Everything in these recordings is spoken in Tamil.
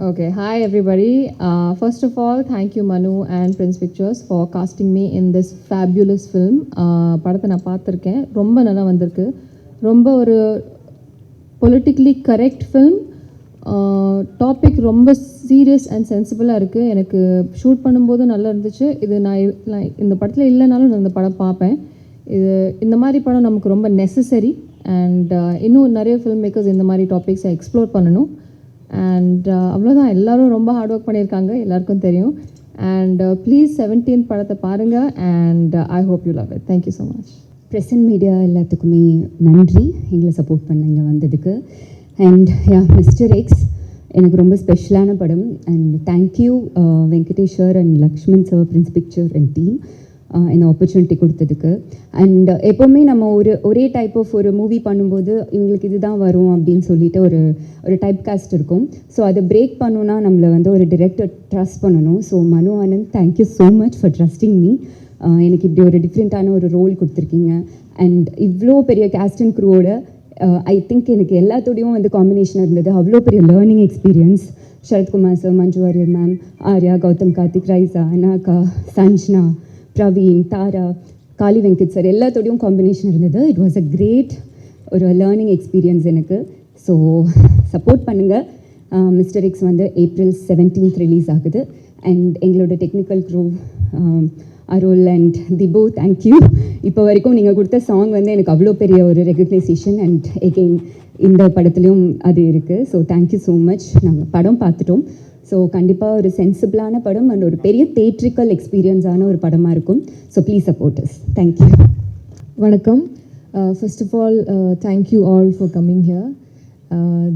Okay, hi everybody. First of all, thank you Manu and Prince Pictures for casting me in this fabulous film. படத்தை நான் பார்த்துருக்கேன், ரொம்ப நல்லா வந்திருக்கு. ரொம்ப ஒரு பொலிட்டிக்கலி கரெக்ட் ஃபில்ம். டாபிக் ரொம்ப சீரியஸ் அண்ட் சென்சிபிளாக இருக்குது. எனக்கு ஷூட் பண்ணும்போது நல்லா இருந்துச்சு. இது நான் இந்த படத்தில் இல்லைனாலும் நான் இந்த படம் பார்ப்பேன். இந்த மாதிரி படம் நமக்கு ரொம்ப நெசசரி. அண்ட் இன்னும் நிறைய ஃபில்ம் மேக்கர்ஸ் இந்த மாதிரி டாபிக்ஸை எக்ஸ்ப்ளோர் பண்ணணும். அண்ட் அவ்வளோதான், எல்லோரும் ரொம்ப ஹார்ட் ஒர்க் பண்ணியிருக்காங்க, எல்லாருக்கும் தெரியும். அண்ட் ப்ளீஸ் 17th படத்தை பாருங்கள். And I hope you love it. Thank you so much. Present media எல்லாத்துக்குமே நன்றி, எங்களை சப்போர்ட் பண்ண இங்கே வந்ததுக்கு. அண்ட் மிஸ்டர் எக்ஸ் எனக்கு ரொம்ப ஸ்பெஷலான படம். And thank you Venkateswar and Lakshman sir, Prince picture and team இந்த ஆப்பர்ச்சுனிட்டி கொடுத்ததுக்கு. அண்ட் எப்போவுமே நம்ம ஒரே டைப் ஆஃப் ஒரு மூவி பண்ணும்போது இவங்களுக்கு இதுதான் வரும் அப்படின்னு சொல்லிட்டு ஒரு டைப் காஸ்ட் இருக்கும். ஸோ அதை பிரேக் பண்ணணுன்னா நம்மளை ஒரு டிரெக்டர் ட்ரஸ்ட் பண்ணணும். ஸோ மனு Anand, thank you so much for trusting me. எனக்கு இப்படி ஒரு டிஃப்ரெண்ட்டான ஒரு ரோல் கொடுத்துருக்கீங்க. அண்ட் இவ்வளோ பெரிய கேஸ்ட் அண்ட் க்ரூவோட ஐ திங்க் எனக்கு எல்லாத்தோடையும் காம்பினேஷன் இருந்தது. அவ்வளோ பெரிய learning experience. Sarathkumar sir, Manju Warrier ma'am, Arya, Gautham Karthik, Raiza, Anagha, Sanjana, Praveen, Tara, Kali Venkat sir எல்லாத்தோடையும் காம்பினேஷன் இருந்தது. இட் வாஸ் அ கிரேட் ஒரு லேர்னிங் எக்ஸ்பீரியன்ஸ் எனக்கு. ஸோ சப்போர்ட் பண்ணுங்கள். Mister X April 17th release ஆகுது. அண்ட் எங்களோட technical crew Arul and Dibu, thank you. இப்போ வரைக்கும் நீங்கள் கொடுத்த சாங் எனக்கு அவ்வளோ பெரிய ஒரு ரெகக்னைசேஷன். அண்ட் எகெயின் இந்த படத்துலையும் அது இருக்குது. So thank you so much. நாங்கள் படம் பார்த்துட்டோம். ஸோ கண்டிப்பாக ஒரு சென்சிபிளான படம் அண்ட் ஒரு பெரிய தேட்ரிக்கல் எக்ஸ்பீரியன்ஸான ஒரு படமாக இருக்கும். So please support us. Thank you. வணக்கம். First of all, thank you all for coming here.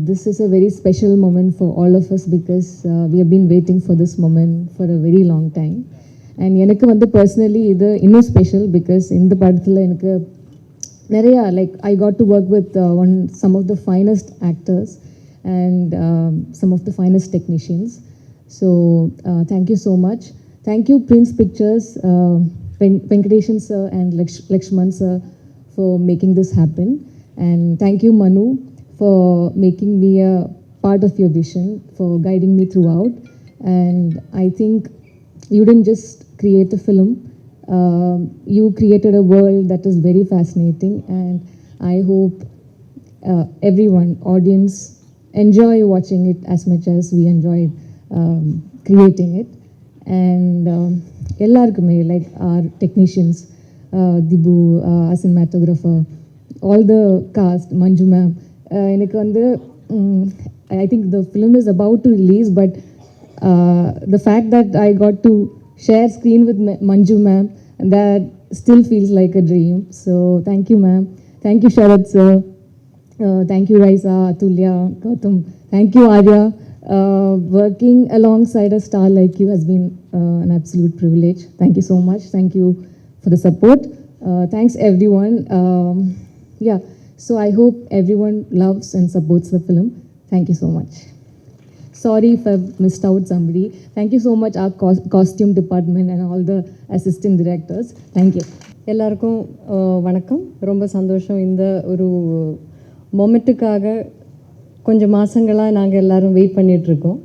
This is a very special moment for all of us because we have been waiting for this moment for a very long time. And எனக்கு personally இது இன்னும் ஸ்பெஷல் பிகாஸ் இந்த படத்தில் எனக்கு நிறையா I got to work with some of the finest actors and some of the finest technicians. So thank you so much. Thank you Prince Pictures, Venkateshan sir and Lakshman sir for making this happen. And thank you Manu for making me a part of your vision, for guiding me throughout. And I think you didn't just create a film, you created a world that is very fascinating. And I hope everyone, audience, enjoy watching it as much as we enjoyed creating it. And ellarkume, our technicians, Dibu, our cinematographer, all the cast, Manju ma'am, I think the film is about to release, but the fact that I got to share screen with Manju ma'am, that still feels like a dream. So thank you ma'am. Thank you Sharad sir. Thank you Raisa, Atulya, Gautam. Thank you Arya. Working alongside a star like you has been an absolute privilege. Thank you so much. Thank you for the support. Thanks everyone. So I hope everyone loves and supports the film. Thank you so much. Sorry if I've missed out somebody. Thank you so much our costume department and all the assistant directors. Thank you. எல்லாருக்கும் வணக்கம். ரொம்ப சந்தோஷம். இந்த ஒரு மொமெண்ட்டுக்காக கொஞ்சம் மாதங்களாக நாங்கள் எல்லோரும் வெயிட் பண்ணிகிட்ருக்கோம்.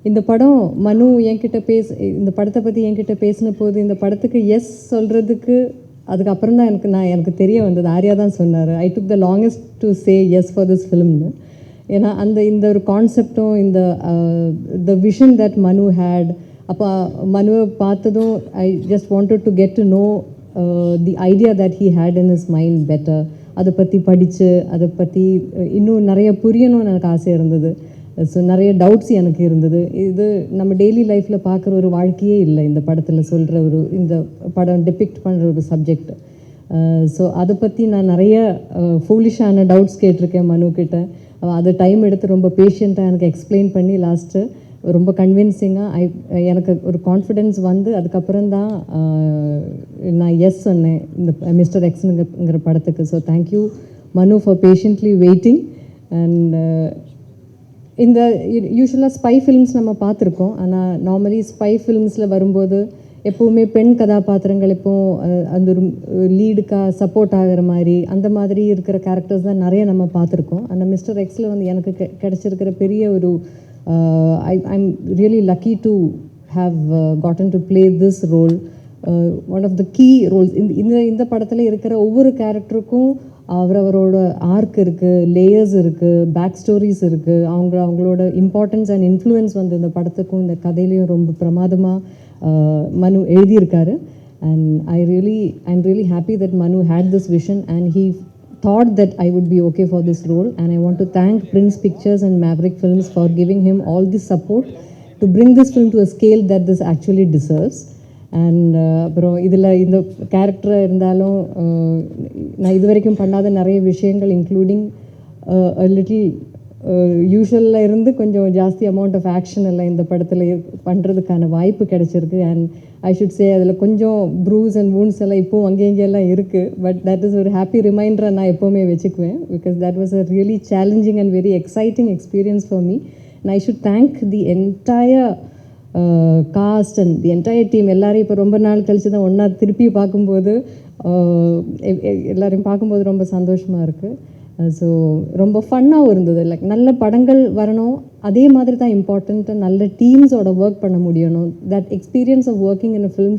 இந்த படம் மனு என்கிட்ட இந்த படத்தை பற்றி என்கிட்ட பேசின போது இந்த படத்துக்கு எஸ் சொல்கிறதுக்கு அதுக்கப்புறம் தான் எனக்கு தெரிய வந்தது. ஆர்யா தான் சொன்னார், I took the longest to say yes for this ஃபிலிம்னு. ஏன்னா இந்த ஒரு கான்செப்டும் the vision that Manu had, அப்போ மனுவை பார்த்ததும் I just wanted to get to know the idea that he had in his mind better. அதை பற்றி படித்து அதை பற்றி இன்னும் நிறைய புரியணும்னு எனக்கு ஆசை இருந்தது. ஸோ நிறைய டவுட்ஸ் எனக்கு இருந்தது. இது நம்ம டெய்லி லைஃப்பில் பார்க்குற ஒரு வாழ்க்கையே இல்லை இந்த படத்தில் சொல்கிற இந்த படம் டிபிக்ட் பண்ணுற ஒரு சப்ஜெக்ட். ஸோ அதை பற்றி நான் நிறைய ஃபூலிஷான டவுட்ஸ் கேட்டிருக்கேன் மனுக்கிட்ட. அதை டைம் எடுத்து ரொம்ப பேஷண்ட்டாக எனக்கு எக்ஸ்பிளைன் பண்ணி லாஸ்ட்டு ரொம்ப கன்வின்சிங்காக எனக்கு ஒரு கான்ஃபிடென்ஸ் அதுக்கப்புறம் தான் நான் எஸ் சொன்னேன் இந்த மிஸ்டர் எக்ஸுங்கிற படத்துக்கு. ஸோ தேங்க்யூ மனு ஃபார் பேஷண்ட்லி வெயிட்டிங். அண்ட் இந்த யூஸ்வலாக ஸ்பை ஃபிலிம்ஸ் நம்ம பார்த்துருக்கோம். ஆனால் நார்மலி ஸ்பை ஃபிலிம்ஸில் வரும்போது எப்போவுமே பெண் கதாபாத்திரங்கள் இப்போ அந்த ஒரு லீடுக்காக சப்போர்ட் ஆகிற மாதிரி அந்த மாதிரி இருக்கிற கேரக்டர்ஸ் தான் நிறைய நம்ம பார்த்துருக்கோம். அந்த மிஸ்டர் எக்ஸில் வந்து எனக்கு கிடைச்சிருக்கிற பெரிய ஒரு I'm really lucky to have gotten to play this role. One of the key roles இந்த படத்தில் இருக்கிற ஒவ்வொரு கேரக்டருக்கும் அவரோட ஆர்க் இருக்குது, லேயர்ஸ் இருக்குது, பேக் ஸ்டோரிஸ் இருக்குது. அவங்களோட இம்பார்ட்டன்ஸ் அண்ட் இன்ஃப்ளூயன்ஸ் வந்து இந்த படத்துக்கும் இந்த கதையிலையும் ரொம்ப பிரமாதமாக மனு எழுதியிருக்காரு. And I'm really happy that Manu had this vision and he thought that I would be okay for this role, and I want to thank Prince Pictures and Maverick Films for giving him all this support to bring this film to a scale that this actually deserves. And அப்புறம் இதில் இந்த கேரக்டராக இருந்தாலும் நான் இது வரைக்கும் பண்ணாத நிறைய விஷயங்கள் இன்க்ளூடிங் லிட்டில் யூஷுவலில் இருந்து கொஞ்சம் ஜாஸ்தி அமௌண்ட் ஆஃப் ஆக்ஷன் எல்லாம் இந்த படத்தில் பண்ணுறதுக்கான வாய்ப்பு கிடைச்சிருக்கு. அண்ட் ஐ ஷுட் சே அதில் கொஞ்சம் ப்ரூஸ் அண்ட் வூன்ஸ் எல்லாம் இப்போவும் அங்கே இங்கெல்லாம் இருக்குது. பட் தட் இஸ் ஒரு ஹாப்பி ரிமைண்டரை நான் எப்போவுமே வச்சுக்குவேன், because that was a really challenging and very exciting experience for me. And I should thank the entire cost and the entire team. எல்லோரும் இப்போ ரொம்ப நாள் கழித்து தான் ஒன்றா திருப்பி பார்க்கும்போது எல்லோரையும் பார்க்கும்போது ரொம்ப சந்தோஷமாக இருக்குது. ஸோ ரொம்ப ஃபன்னாகவும் இருந்தது. லைக் நல்ல படங்கள் வரணும், அதே மாதிரி தான் இம்பார்ட்டண்ட்டு நல்ல டீம்ஸோட ஒர்க் பண்ண முடியணும். That experience of working in a film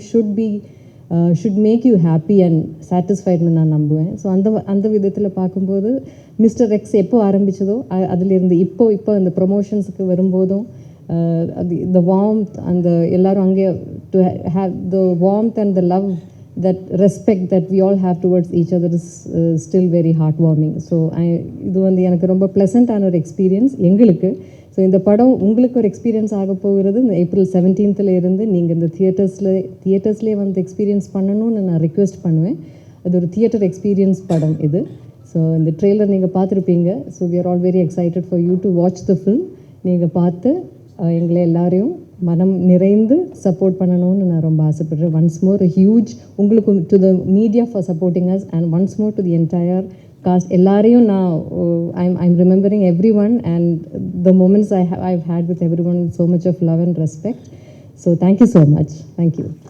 shoot make you happy and சாட்டிஸ்ஃபைடுன்னு நான் நம்புவேன். ஸோ அந்த விதத்தில் பார்க்கும்போது மிஸ்டர் எக்ஸ் எப்போ ஆரம்பித்ததோ அதிலிருந்து இப்போ இந்த ப்ரொமோஷன்ஸுக்கு வரும்போதும் the warmth and எல்லாரும் அங்கே to have the warmth and the love, that respect that we all have towards each other is still very heartwarming. So இது வந்து எனக்கு ரொம்ப ப்ளசண்ட்டான ஒரு எக்ஸ்பீரியன்ஸ் எங்களுக்கு. ஸோ இந்த படம் உங்களுக்கு ஒரு எக்ஸ்பீரியன்ஸ் ஆக போகிறது. இந்த April 17th இருந்து நீங்கள் இந்த தியேட்டர்ஸ்லேயே வந்து எக்ஸ்பீரியன்ஸ் பண்ணணும்னு நான் ரிக்வெஸ்ட் பண்ணுவேன். அது ஒரு தியேட்டர் எக்ஸ்பீரியன்ஸ் படம் இது. ஸோ இந்த ட்ரெய்லர் நீங்கள் பார்த்துருப்பீங்க. So we are all very excited for you to watch the film. நீங்கள் பார்த்து எங்களை எல்லாரையும் மனம் நிறைந்து சப்போர்ட் பண்ணணும்னு நான் ரொம்ப ஆசைப்படுறேன். ஒன்ஸ் மோர் ஹியூஜ் உங்களுக்கு to the media for supporting us, and once more to the entire cast. எல்லாரையும் நான் I'm remembering everyone and the moments I've had with everyone, so much of love and respect. So thank you so much. Thank you.